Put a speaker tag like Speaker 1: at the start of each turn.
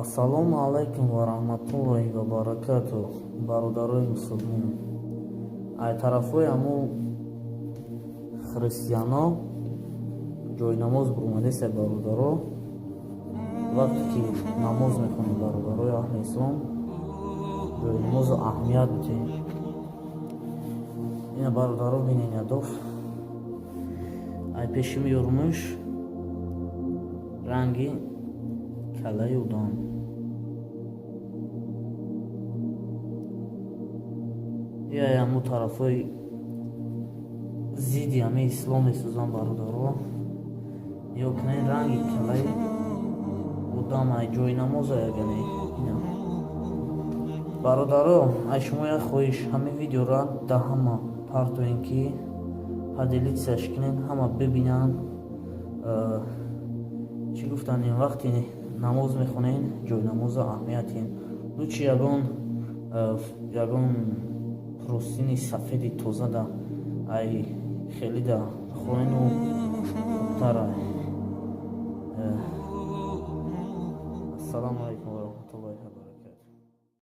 Speaker 1: Ассалому алайкум ва раҳматуллоҳи ва баракату, бародарои мусулмон. Ай тарафҳои ҳамун христиано ҷойнамоз бурмадеса бародаро, вақте ки намоз мехонем бародарои аҳли ислом, ҷойнамозу аҳамият бидиҳем. Ина бародаро бинен ядоф ай пешими юрмӯш ранги калаи удон. Яй ҳамун тарафҳои зидди ҳамаи ислом месӯзан бародаро. Ёкнай ранги калаи удон ай ҷойнамоза ягане. Бародаро, ай шумо як хоҳиш ҳамин видеоро да ҳама партоен ки поделитсияш кунен, ҳама бибинан. Чӣ гуфтанем, вақти намоз мехонем ҷойнамоза аҳамиятем. Лучи ягон простини сафеди тоза да ай хеле да хоину хубтара. Ассалому алайкум.